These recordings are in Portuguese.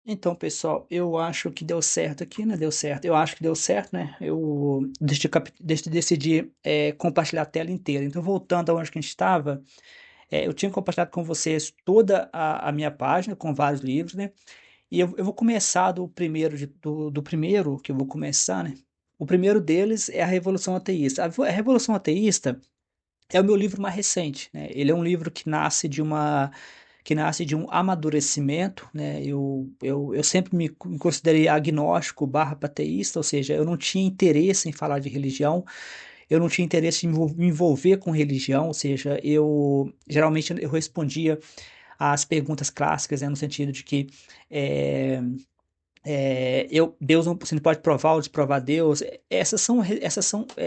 Então, pessoal, eu acho que deu certo aqui, né? Deu certo. Eu acho que deu certo, né? Eu decidi compartilhar a tela inteira. Então, voltando aonde que a gente estava, eu tinha compartilhado com vocês toda a minha página com vários livros, né? E eu vou começar do primeiro, do primeiro que eu vou começar, né? O primeiro deles é a Revolução Ateísta. A Revolução Ateísta é o meu livro mais recente, né? Ele é um livro que nasce de um amadurecimento, né? Eu sempre me considerei agnóstico barra pateísta, ou seja, eu não tinha interesse em falar de religião, eu não tinha interesse em me envolver com religião, ou seja, eu geralmente eu respondia às perguntas clássicas, né, no sentido de que é, Deus não, você não pode provar ou desprovar Deus. Essas são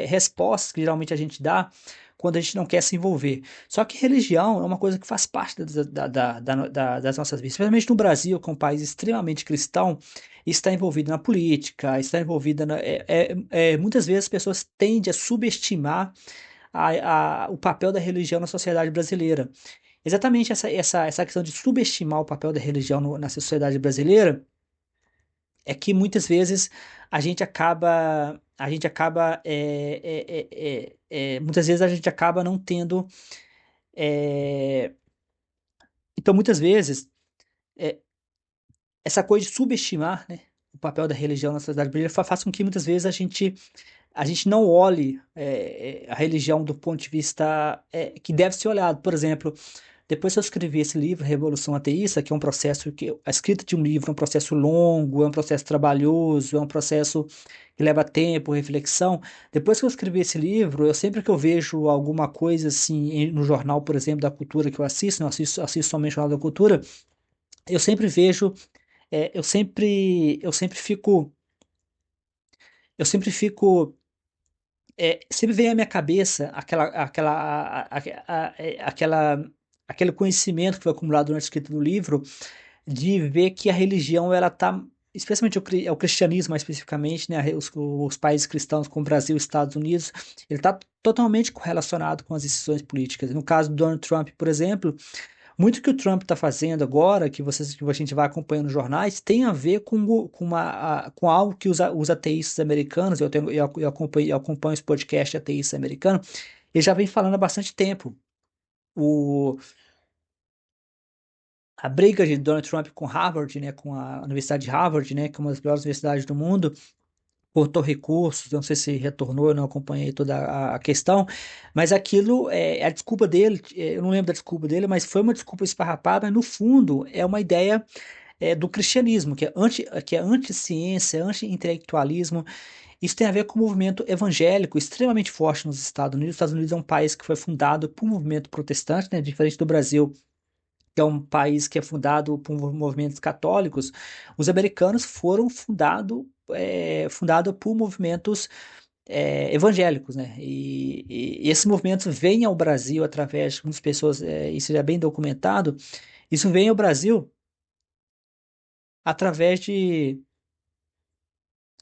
respostas que geralmente a gente dá quando a gente não quer se envolver. Só que religião é uma coisa que faz parte das nossas vidas, especialmente no Brasil, que é um país extremamente cristão, está envolvido na política, está envolvida muitas vezes as pessoas tendem a subestimar o papel da religião na sociedade brasileira. Exatamente essa questão de subestimar o papel da religião na sociedade brasileira é que muitas vezes muitas vezes a gente acaba não tendo, é, então muitas vezes é, essa coisa de subestimar, né, o papel da religião na sociedade brasileira faz com que muitas vezes a gente não olhe a religião do ponto de vista que deve ser olhado. Por exemplo, depois que eu escrevi esse livro, Revolução Ateísta, que é um processo que a escrita de um livro é um processo longo, é um processo trabalhoso, é um processo que leva tempo, reflexão. Depois que eu escrevi esse livro, eu sempre que eu vejo alguma coisa assim no jornal, por exemplo, da cultura que eu assisto, não assisto somente o Jornal da Cultura, eu sempre vejo, eu sempre fico sempre vem à minha cabeça aquele conhecimento que foi acumulado durante a escrita do livro, de ver que a religião, ela tá, especialmente o cristianismo mais especificamente, né, os países cristãos como o Brasil e Estados Unidos, ele está totalmente correlacionado com as decisões políticas. No caso do Donald Trump, por exemplo, muito que o Trump está fazendo agora, que a gente vai acompanhando nos jornais, tem a ver com algo que os ateístas americanos, eu acompanho esse podcast ateísta americano, ele já vem falando há bastante tempo. O, a briga de Donald Trump com Harvard, né, com a Universidade de Harvard, né, que é uma das melhores universidades do mundo, cortou recursos, não sei se retornou, eu não acompanhei toda a questão, mas aquilo, a desculpa dele, eu não lembro da desculpa dele, mas foi uma desculpa esfarrapada, mas no fundo é uma ideia do cristianismo, que é anti-ciência, anti-intelectualismo. Isso tem a ver com o movimento evangélico extremamente forte nos Estados Unidos. Os Estados Unidos é um país que foi fundado por um movimento protestante, né, diferente do Brasil, que é um país que é fundado por movimentos católicos. Os americanos foram fundado por movimentos evangélicos, né? E esse movimento vem ao Brasil através de algumas pessoas, isso é bem documentado. Isso vem ao Brasil através de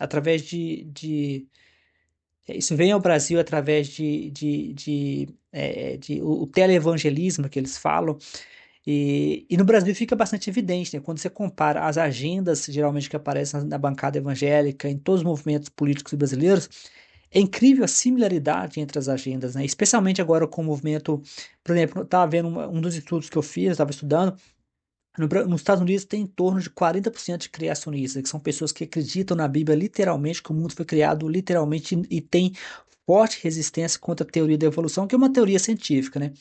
através isso vem ao Brasil através de o televangelismo que eles falam. E no Brasil fica bastante evidente, né? Quando você compara as agendas, geralmente que aparecem na bancada evangélica, em todos os movimentos políticos brasileiros, é incrível a similaridade entre as agendas, né? Especialmente agora com o movimento, por exemplo, eu estava vendo um dos estudos que eu fiz, estava estudando, nos Estados Unidos tem em torno de 40% de criacionistas, que são pessoas que acreditam na Bíblia literalmente, que o mundo foi criado literalmente e tem forte resistência contra a teoria da evolução, que é uma teoria científica, né?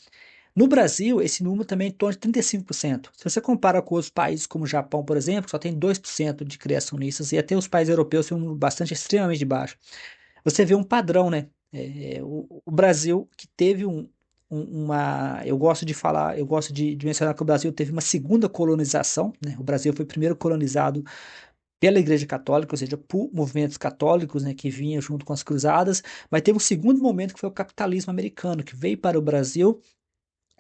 No Brasil, esse número também é em torno de 35%. Se você compara com outros países como o Japão, por exemplo, só tem 2% de criacionistas, e até os países europeus têm um número bastante extremamente baixo. Você vê um padrão, né? O Brasil que teve eu gosto de falar, eu gosto de mencionar que o Brasil teve uma segunda colonização, né? O Brasil foi primeiro colonizado pela Igreja Católica, ou seja, por movimentos católicos, né, que vinham junto com as cruzadas, mas teve um segundo momento que foi o capitalismo americano, que veio para o Brasil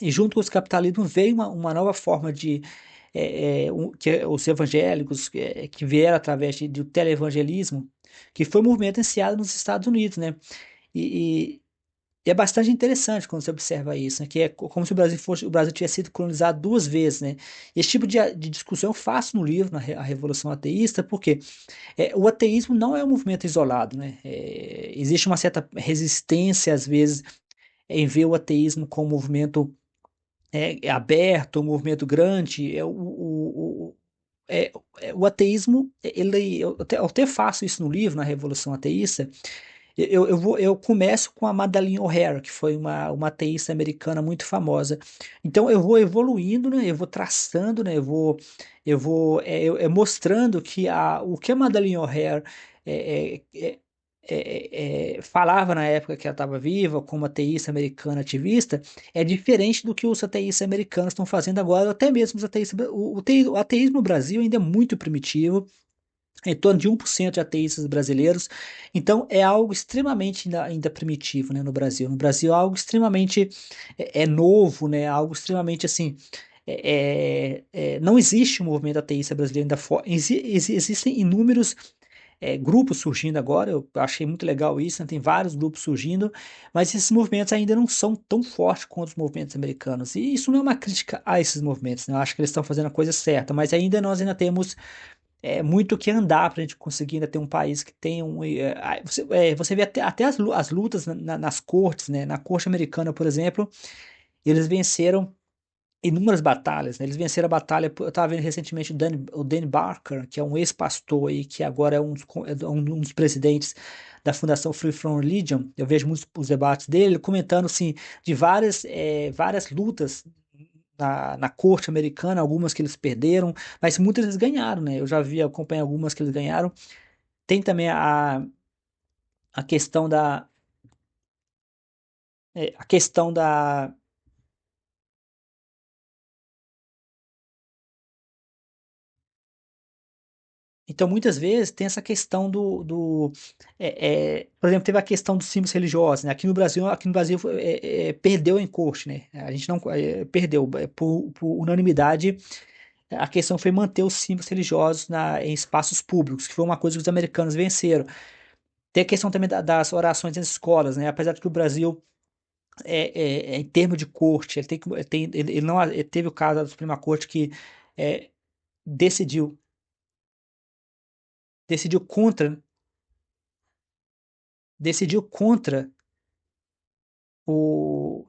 e junto com os capitalismo veio uma nova forma que é os evangélicos, que vieram através do televangelismo, que foi um movimento iniciado nos Estados Unidos, né? E, E é bastante interessante quando você observa isso, né? Que é como se o Brasil tivesse sido colonizado duas vezes, né? Esse tipo de discussão eu faço no livro, A Revolução Ateísta, porque o ateísmo não é um movimento isolado, né? Existe uma certa resistência, às vezes, em ver o ateísmo como um movimento aberto, um movimento grande. É, o ateísmo, eu até faço isso no livro, na Revolução Ateísta. Eu começo com a Madeleine O'Hara, que foi uma ateísta americana muito famosa. Então eu vou evoluindo, né? Eu vou traçando, né? Mostrando que o que a Madeleine O'Hara é, é, falava na época que ela estava viva, como ateísta americana ativista, é diferente do que os ateístas americanos estão fazendo agora, até mesmo os ateístas. O ateísmo no Brasil ainda é muito primitivo, em torno de 1% de ateístas brasileiros. Então, é algo extremamente ainda primitivo, né, no Brasil. No Brasil, é algo extremamente novo, né, algo extremamente assim. Não existe um movimento ateísta brasileiro ainda forte. Existem inúmeros grupos surgindo agora, eu achei muito legal isso, né, tem vários grupos surgindo, mas esses movimentos ainda não são tão fortes quanto os movimentos americanos. E isso não é uma crítica a esses movimentos, né? Eu acho que eles estão fazendo a coisa certa, mas nós ainda temos muito que andar para a gente conseguir ainda ter um país que tenha um. Você vê até as lutas nas cortes, né? Na corte americana, por exemplo, eles venceram inúmeras batalhas, né? Eles venceram a batalha. Eu estava vendo recentemente o Danny Barker, que é um ex-pastor aí, que agora um dos presidentes da Fundação Free From Religion. Eu vejo muitos os debates dele, ele comentando assim, de várias lutas na corte americana, algumas que eles perderam, mas muitas eles ganharam, né? Eu já vi, acompanhei algumas que eles ganharam. Tem também a questão a questão da. Então, muitas vezes tem essa questão por exemplo, teve a questão dos símbolos religiosos, né? Aqui no Brasil perdeu em corte, né? A gente não perdeu por unanimidade. A questão foi manter os símbolos religiosos em espaços públicos, que foi uma coisa que os americanos venceram. Tem a questão também das orações nas escolas, né? Apesar de que o Brasil, em termos de corte, ele não, ele teve o caso da Suprema Corte que é, decidiu, decidiu contra, decidiu contra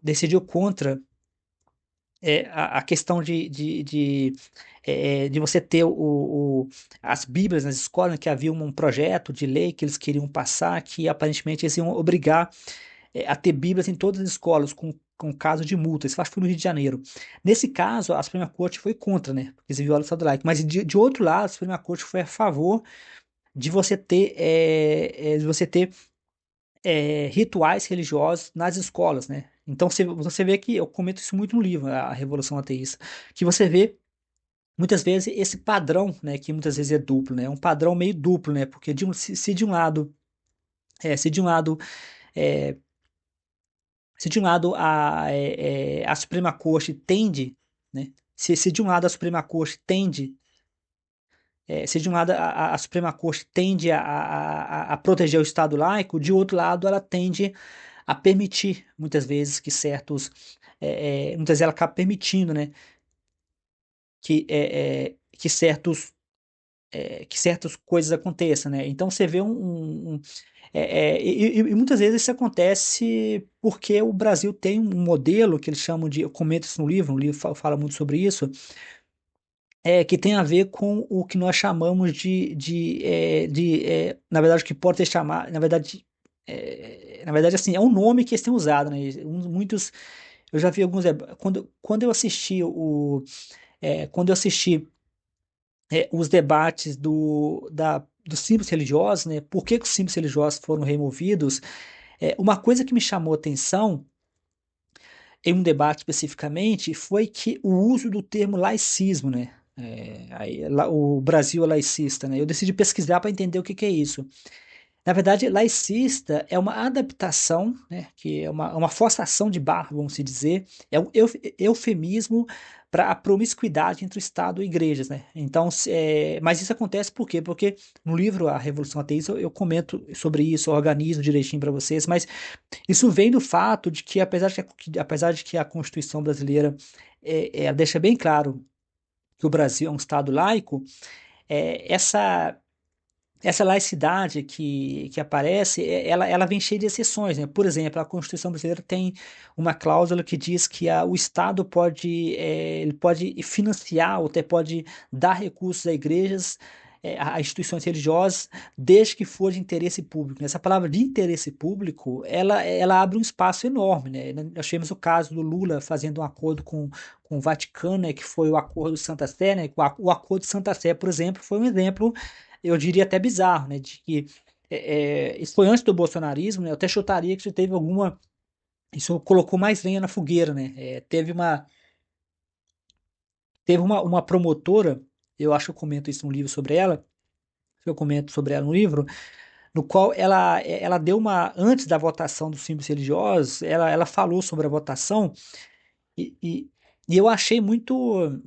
decidiu contra a questão de você ter as Bíblias nas escolas, né, que havia um projeto de lei que eles queriam passar, que aparentemente eles iam obrigar a ter Bíblias em todas as escolas, com caso de multa. Isso acho que foi no Rio de Janeiro. Nesse caso, a Suprema Corte foi contra, né? Porque eles violam o Estado laico. Mas de outro lado, a Suprema Corte foi a favor de você ter rituais religiosos nas escolas, né? Então você vê que eu comento isso muito no livro, A Revolução Ateísta, que você vê muitas vezes esse padrão, né? Que muitas vezes é duplo, né? É um padrão meio duplo, né? Porque se de um lado, se de um lado é, se de um lado a Suprema Corte tende, né? Se de um lado a Suprema Corte tende, se de um lado a Suprema Corte tende a proteger o Estado laico, de outro lado ela tende a permitir, muitas vezes, que muitas vezes ela acaba permitindo, né? Que certas coisas aconteçam, né? Então você vê e muitas vezes isso acontece porque o Brasil tem um modelo que eles chamam de, eu comento isso no livro fala muito sobre isso, que tem a ver com o que nós chamamos na verdade, o que pode ter chamado, na verdade, assim, é um nome que eles têm usado, né? Muitos, eu já vi alguns, quando eu assisti os debates dos símbolos religiosos, né? Por que que os símbolos religiosos foram removidos? Uma coisa que me chamou a atenção em um debate especificamente foi que o uso do termo laicismo, né? O Brasil é laicista, né? Eu decidi pesquisar para entender o que que é isso. Na verdade, laicista é uma adaptação, né, que é uma forçação de barra, vamos se dizer, é um eufemismo para a promiscuidade entre o Estado e igrejas, né? Então, mas isso acontece por quê? Porque no livro A Revolução Ateísta eu comento sobre isso, eu organizo direitinho para vocês, mas isso vem do fato de que, apesar de que a Constituição brasileira ela deixa bem claro que o Brasil é um Estado laico, essa laicidade que aparece, ela vem cheia de exceções, né? Por exemplo, a Constituição brasileira tem uma cláusula que diz que o Estado ele pode financiar ou até pode dar recursos a igrejas, a instituições religiosas, desde que for de interesse público, né? Essa palavra de interesse público, ela abre um espaço enorme, né? Nós tivemos o caso do Lula fazendo um acordo com o Vaticano, né, que foi o Acordo de Santa Sé, né? O Acordo de Santa Sé, por exemplo, foi um exemplo, eu diria até bizarro, né? De que isso foi antes do bolsonarismo, né? Eu até chutaria que isso teve alguma. Isso colocou mais lenha na fogueira, né? Teve uma promotora, eu acho que eu comento isso no livro sobre ela, eu comento sobre ela no livro, no qual ela deu uma. Antes da votação dos símbolos religiosos, ela falou sobre a votação e, e, e eu achei muito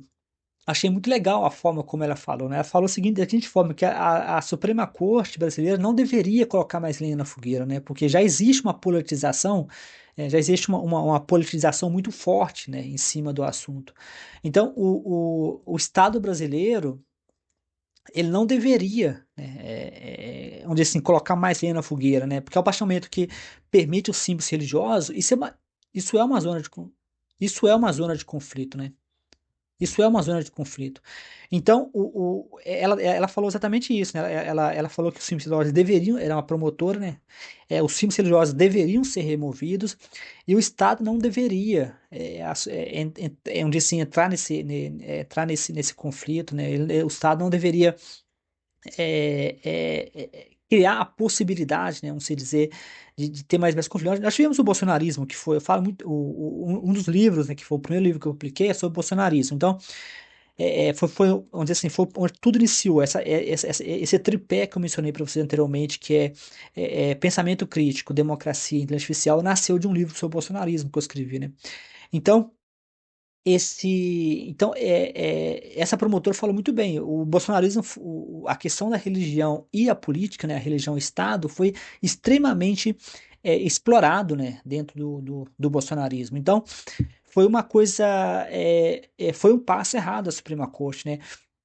legal a forma como ela falou, né? Ela falou o seguinte, da seguinte forma, que a Suprema Corte brasileira não deveria colocar mais lenha na fogueira, né? Porque já existe uma politização, já existe uma politização muito forte, né, em cima do assunto. Então, o Estado brasileiro, ele não deveria, né, vamos dizer assim, colocar mais lenha na fogueira, né? Porque a partir do momento que permite os símbolos religiosos, isso é uma zona isso é uma zona de conflito, né? Isso é uma zona de conflito. Então, ela falou exatamente isso, né? Ela falou que os filmes religiosos deveriam, era uma promotora, né? Os filmes religiosos deveriam ser removidos e o Estado não deveria, onde assim, entrar nesse conflito, né? O Estado não deveria criar a possibilidade, né, vamos dizer, de ter mais conflitos. Nós tivemos o bolsonarismo, que foi, eu falo muito, um dos livros, né, que foi o primeiro livro que eu publiquei, é sobre o bolsonarismo. Então, vamos dizer assim, foi onde tudo iniciou, esse tripé que eu mencionei para vocês anteriormente, que pensamento crítico, democracia e inteligência artificial, nasceu de um livro sobre o bolsonarismo que eu escrevi, né? Então, essa promotora falou muito bem. O bolsonarismo, a questão da religião e a política, né, a religião e o Estado, foi extremamente explorado, né, dentro do bolsonarismo. Então, foi uma coisa, foi um passo errado a Suprema Corte, né?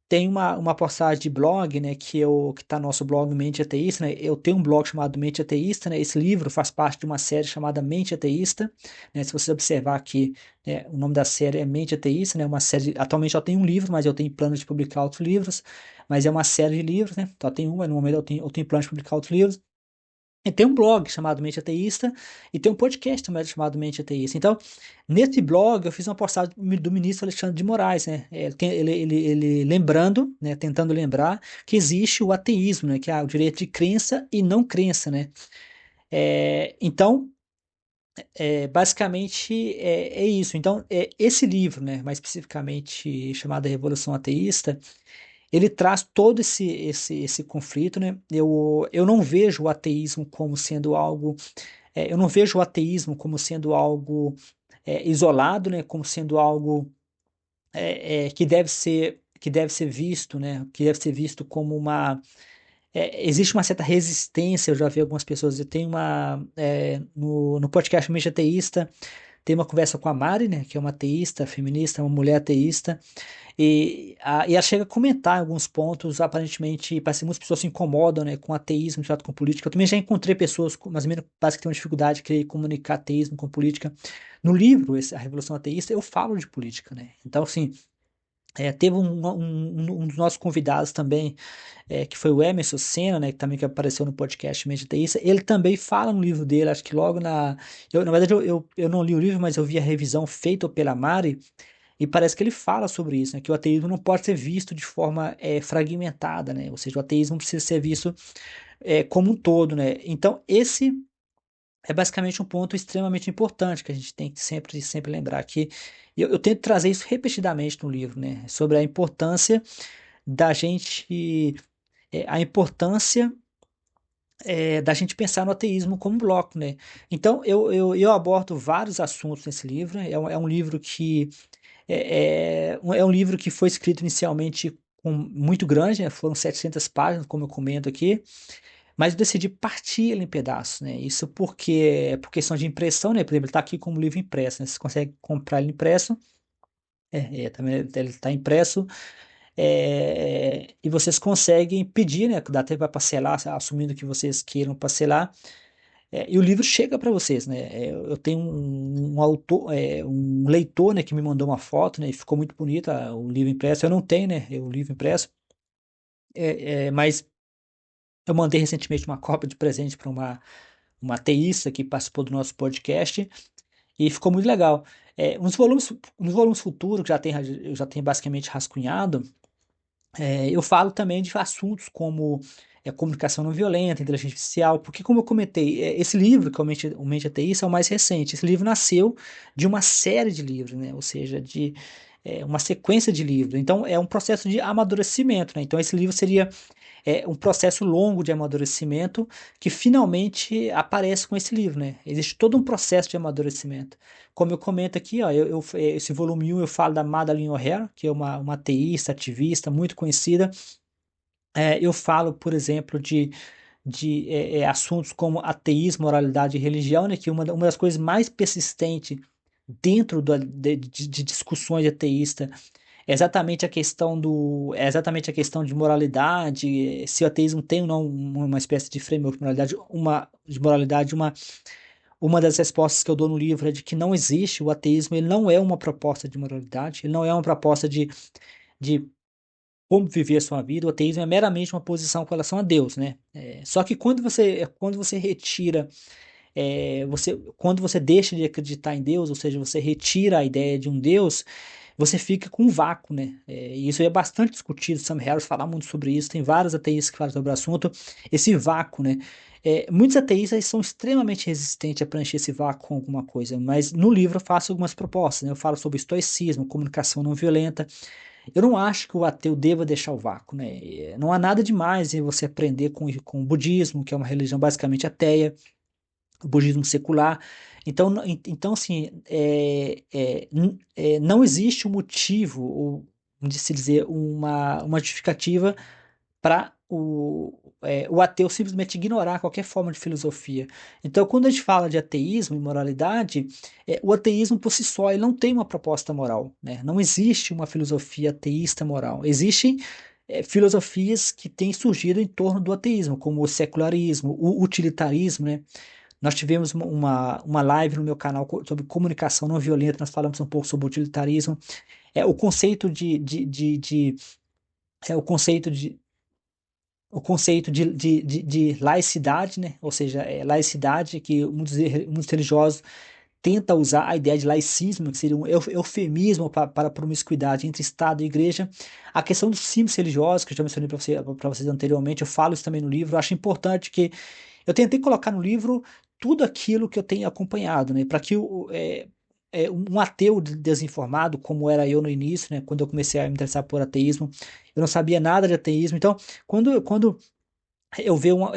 Tem uma postagem de blog, né, que tá no nosso blog Mente Ateísta, né? Eu tenho um blog chamado Mente Ateísta, né? Esse livro faz parte de uma série chamada Mente Ateísta, né? Se você observar aqui, né, o nome da série é Mente Ateísta, né? Uma série, atualmente eu tenho um livro, mas eu tenho plano de publicar outros livros, mas é uma série de livros, né? Só tem uma, no momento eu tenho plano de publicar outros livros. E tem um blog chamado Mente Ateísta e tem um podcast também chamado Mente Ateísta. Então, nesse blog eu fiz uma postagem do ministro Alexandre de Moraes, né? Ele lembrando, né? Tentando lembrar que existe o ateísmo, né? Que é o direito de crença e não crença, né? Então, basicamente é isso. Então, esse livro, né? Mais especificamente chamado Revolução Ateísta, ele traz todo esse conflito, né? Eu não vejo o ateísmo como sendo algo, eu não vejo o ateísmo como sendo algo isolado, né? Como sendo algo que deve ser visto, né? Que deve ser visto como existe uma certa resistência. Eu já vi algumas pessoas. Eu tenho no podcast Mente Ateísta, tem uma conversa com a Mari, né? Que é uma ateísta, feminista, uma mulher ateísta. E ela chega a comentar em alguns pontos, aparentemente, parece que muitas pessoas se incomodam, né, com ateísmo, trato com política. Eu também já encontrei pessoas, mais ou menos, parece que têm uma dificuldade de querer comunicar ateísmo com política. No livro, A Revolução Ateísta, eu falo de política, né? Então, assim, teve um dos nossos convidados também, que foi o Emerson Senna, né, que também que apareceu no podcast Mente Ateísta. Ele também fala no livro dele, acho que logo na verdade, eu não li o livro, mas eu vi a revisão feita pela Mari, e parece que ele fala sobre isso, né? Que o ateísmo não pode ser visto de forma fragmentada, né? Ou seja, o ateísmo precisa ser visto como um todo, né? Então, esse é basicamente um ponto extremamente importante que a gente tem que sempre lembrar que eu tento trazer isso repetidamente no livro, né? Sobre a importância da gente, a importância da gente pensar no ateísmo como bloco, né? Então, eu abordo vários assuntos nesse livro. É um livro que é um livro que foi escrito inicialmente muito grande, né? Foram 700 páginas, como eu comento aqui, mas eu decidi partir ele em pedaços, né? Isso porque é por questão de impressão, né? Por exemplo, ele está aqui como livro impresso, né? Você consegue comprar ele impresso, também ele está impresso, e vocês conseguem pedir, né? Dá até para parcelar, assumindo que vocês queiram parcelar. E o livro chega para vocês, né? Eu tenho um autor, um leitor, né, que me mandou uma foto, né? E ficou muito bonita o livro impresso. Eu não tenho, né? O livro impresso, mas eu mandei recentemente uma cópia de presente para uma ateísta que participou do nosso podcast e ficou muito legal. Nos volumes futuros, que eu já tenho basicamente rascunhado, eu falo também de assuntos como comunicação não violenta, inteligência artificial, porque, como eu comentei, esse livro, que é o Mente Ateísta, é o mais recente. Esse livro nasceu de uma série de livros, né? Ou seja, de uma sequência de livros. Então, é um processo de amadurecimento, né? Então, esse livro seria um processo longo de amadurecimento que finalmente aparece com esse livro, né? Existe todo um processo de amadurecimento. Como eu comento aqui, ó, esse volume 1 eu falo da Madeleine O'Hara, que é uma ateísta, ativista, muito conhecida. Eu falo, por exemplo, de assuntos como ateísmo, moralidade e religião, né? Que uma das coisas mais persistentes dentro de discussões ateístas é exatamente a questão de moralidade, se o ateísmo tem ou não uma espécie de framework de moralidade, uma das respostas que eu dou no livro é de que não existe o ateísmo, ele não é uma proposta de moralidade, ele não é uma proposta de como viver a sua vida, o ateísmo é meramente uma posição com relação a Deus, né? Só que quando você retira, quando você deixa de acreditar em Deus, ou seja, você retira a ideia de um Deus, você fica com um vácuo, né? E isso é bastante discutido. Sam Harris fala muito sobre isso. Tem vários ateístas que falam sobre o assunto. Esse vácuo, né? Muitos ateístas são extremamente resistentes a preencher esse vácuo com alguma coisa, mas no livro eu faço algumas propostas, né? Eu falo sobre estoicismo, comunicação não violenta. Eu não acho que o ateu deva deixar o vácuo, né? Não há nada demais em você aprender com o budismo, que é uma religião basicamente ateia, o budismo secular. Então assim, não existe um motivo, ou, de se dizer, uma justificativa para o ateu simplesmente ignorar qualquer forma de filosofia. Então, quando a gente fala de ateísmo e moralidade, o ateísmo por si só ele não tem uma proposta moral, né? Não existe uma filosofia ateísta moral. Existem filosofias que têm surgido em torno do ateísmo, como o secularismo, o utilitarismo, né? Nós tivemos uma live no meu canal sobre comunicação não violenta, nós falamos um pouco sobre utilitarismo. O conceito é, o conceito de, o conceito de laicidade, né? Ou seja, laicidade que muitos religiosos tentam usar a ideia de laicismo, que seria um eufemismo para a promiscuidade entre Estado e Igreja. A questão dos símbolos religiosos, que eu já mencionei para vocês anteriormente, eu falo isso também no livro. Eu acho importante que eu tentei colocar no livro tudo aquilo que eu tenho acompanhado, né? Para que um ateu desinformado, como era eu no início, né? Quando eu comecei a me interessar por ateísmo, eu não sabia nada de ateísmo. Então, quando eu vejo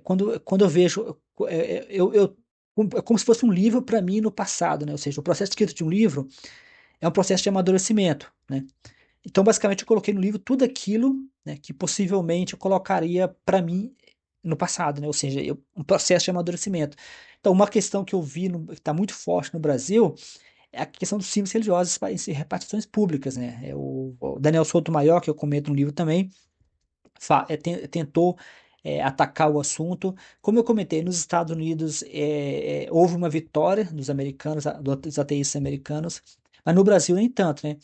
quando eu vejo é como se fosse um livro para mim no passado, né? Ou seja, o processo de escrita de um livro é um processo de amadurecimento, né? Então, basicamente, eu coloquei no livro tudo aquilo, né, que possivelmente eu colocaria para mim no passado, né? Ou seja, um processo de amadurecimento. Então, uma questão que eu vi que está muito forte no Brasil é a questão dos símbolos religiosos em repartições públicas, né? O Daniel Souto-Maior, que eu comento no livro também, tentou atacar o assunto. Como eu comentei, nos Estados Unidos houve uma vitória dos americanos, dos ateístas americanos, mas no Brasil nem tanto, né?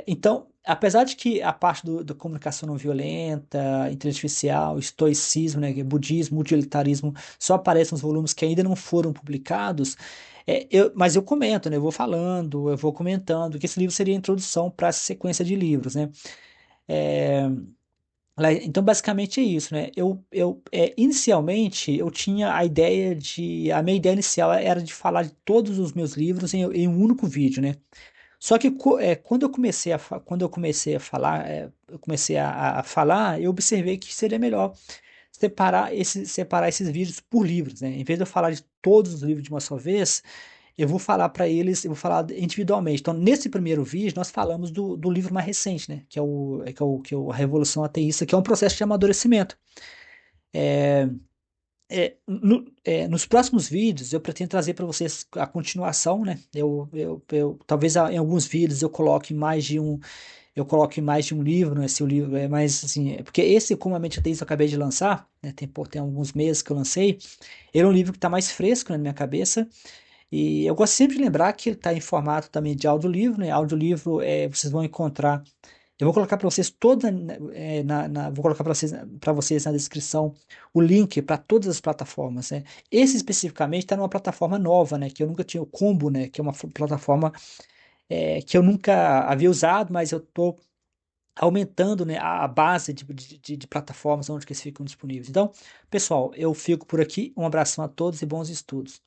Então, apesar de que a parte da comunicação não violenta, inteligência artificial, estoicismo, né, budismo, utilitarismo, só aparecem nos volumes que ainda não foram publicados, mas eu comento, né, eu vou falando, eu vou comentando, que esse livro seria a introdução para essa sequência de livros, né? É, então, basicamente é isso, né? Inicialmente, eu tinha a minha ideia inicial era de falar de todos os meus livros em um único vídeo, né? Só que quando eu comecei a falar, eu observei que seria melhor separar esses vídeos por livros, né? Em vez de eu falar de todos os livros de uma só vez, eu vou falar para eles, eu vou falar individualmente. Então, nesse primeiro vídeo, nós falamos do livro mais recente, né? Que é a Revolução Ateísta, que é um processo de amadurecimento. Nos próximos vídeos, eu pretendo trazer para vocês a continuação, né? Talvez em alguns vídeos eu coloque mais de um livro, né? Se o livro é mais assim, porque esse, como a Mente Ateísta eu acabei de lançar, né? Tem alguns meses que eu lancei, ele é um livro que está mais fresco na minha cabeça. E eu gosto sempre de lembrar que ele está em formato também de audiolivro, né? Audiolivro, vocês vão encontrar. Eu vou colocar para vocês vou colocar para vocês na descrição o link para todas as plataformas, né? Esse especificamente está numa plataforma nova, né? Que eu nunca tinha, o Combo, né? Que é uma plataforma que eu nunca havia usado, mas eu estou aumentando, né, a base de plataformas onde que eles ficam disponíveis. Então, pessoal, eu fico por aqui. Um abração a todos e bons estudos.